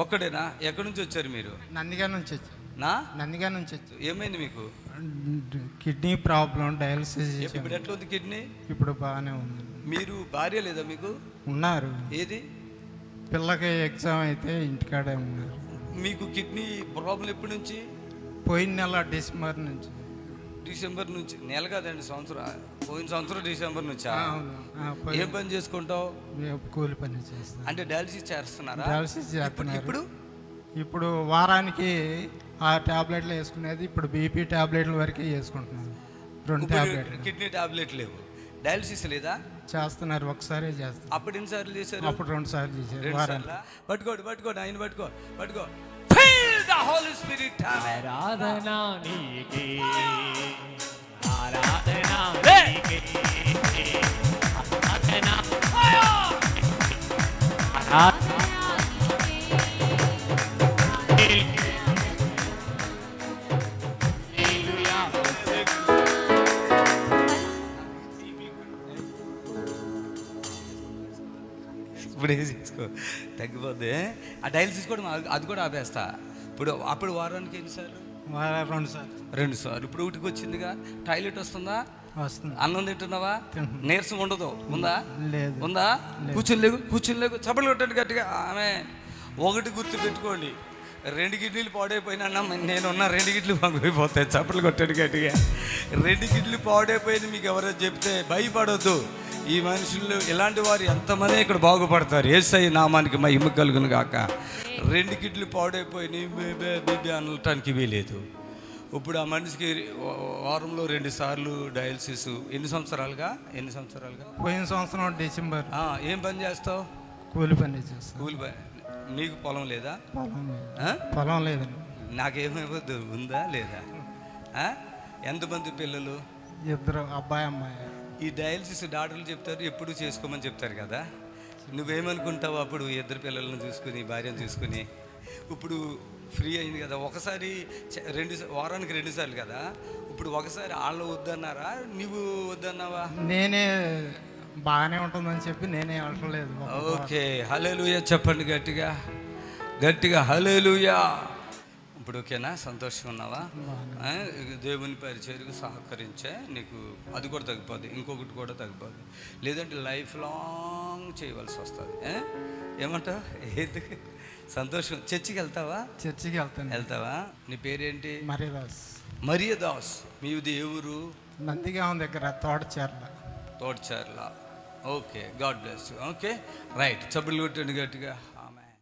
ఒక్కడేనా? ఎక్కడి నుంచి వచ్చారు మీరు? నందిగా నుంచి వచ్చాను. నందిగా నుంచి వచ్చాను. ఏమైంది మీకు? Kidney problem, dialysis. ఇప్పుడు ఎట్లా ఉంది కిడ్నీ? ఇప్పుడు బాగానే ఉంది. మీరు భార్య లేదా మీకు? ఉన్నారు. ఏది? పిల్లకి ఎగ్జామ్ అయితే ఇంటికాడే ఉన్నారు. మీకు కిడ్నీ ప్రాబ్లం ఎప్పటి నుంచి? పోయిన నెల డిసెంబర్ నుంచి. డిసెంబర్ నుంచి? నెల కాదండి, సంవత్సరం. పోయిన సంవత్సరం డిసెంబర్ నుంచి. ఏం పని చేసుకుంటావు? కూలి పని చేస్తాను. అంటే డయాలసిస్ చేస్తున్నారా? డయాలసిస్ చేస్తున్నారు. ఇప్పుడు వారానికి 6 టాబ్లెట్లు వేసుకునేది ఇప్పుడు బీపీ టాబ్లెట్ల వరకే వేసుకుంటున్నాను. 2 టాబ్లెట్లు. కిడ్నీ టాబ్లెట్ లేవు, డయాలసిస్ లేదా? చేస్తున్నారు. ఒకసారి చేస్తారు. అప్పుడు ఎన్నిసార్లు చేశారు? అప్పుడు 2 సార్లు చేశారు. పట్టుకోండి ఆయన పట్టుకో. Feel the Holy Spirit. ఆరాధనా నీకే, ఆరాధనా నీకే, ఆరాధనా ఇప్పుడే చేసుకో, తగ్గిపోద్ది. ఆ డయాలసిస్ కూడా అది కూడా ఆపేస్తా. అప్పుడు వారానికి ఎన్నిసార్లు? 2 సార్లు. 2 సార్లు. ఇప్పుడు ఒకటికి వచ్చిందిగా. టాయిలెట్ వస్తుందా? వస్తుంది. అన్నం తింటున్నావా? నీరసం ఉండదు? ఉందా? లేదు. ఉందా? కూర్చుని లేకు చప్పట్లు కొట్టండి గట్టిగా. ఆమె ఒకటి గుర్తు పెట్టుకోండి, 2 కిడ్నీలు పాడైపోయినా నేనున్న 2 కిడ్నీలు పంగిపోతాయి. చప్పట్లు కొట్టండి గట్టిగా. 2 కిడ్నీలు పాడైపోయింది మీకు ఎవరైనా చెప్తే భయపడొద్దు. ఈ మనుషులు ఇలాంటి వారు ఎంతమంది ఇక్కడ బాగుపడతారు. యేసయ్య నామానికి మహిమ కలుగును గాక. 2 కిడ్నీలు పాడైపోయి బేబీ అనటానికి వీలేదు. ఇప్పుడు ఆ మనిషికి వారంలో 2 సార్లు డయాలసిస్. ఎన్ని సంవత్సరాలుగా? పోయిన సంవత్సరం డిసెంబర్. ఏం పని చేస్తావు? కూలి పని చేస్తాను. కూలి పని. నీకు పొలం లేదా? పొలం లేదండి. నాకేమైపోద్దు, ఉందా లేదా? ఎంతమంది పిల్లలు? 2, అబ్బాయి అమ్మాయి. ఈ డయాలసిస్ డాక్టర్లు చెప్తారు ఎప్పుడు చేసుకోమని చెప్తారు కదా. నువ్వేమనుకుంటావు అప్పుడు? 2 పిల్లలను చూసుకుని, భార్యను చూసుకుని. ఇప్పుడు ఫ్రీ అయింది కదా, ఒకసారి వారానికి 2 సార్లు కదా. ఇప్పుడు ఒకసారి వాళ్ళు వద్దన్నారా, నువ్వు వద్దన్నావా? నేనే బాగానే ఉంటుందని చెప్పి నేనే వెళ్ళలేదు. ఓకే, హల్లెలూయా చెప్పండి గట్టిగా హల్లెలూయా. ఇప్పుడు ఓకేనా? సంతోషంగా ఉన్నావా? దేవుని పరిచర్యకు సహకరించే నీకు అది కూడా తగ్గిపోద్ది, ఇంకొకటి కూడా తగ్గిపోద్ది. లేదంటే లైఫ్ లాంగ్ చేయవలసి వస్తుంది. ఏమంటావు? ఎందుకు? సంతోషం. చర్చికి వెళ్తావా? చర్చికి వెళ్తావా? నీ పేరేంటి? మరియదాస్. మీది ఏ ఊరు? నందిగాం దగ్గర, Thotacharla. Okay, god bless you. Okay, right. చప్పట్లు కొట్టండి గట్టిగా.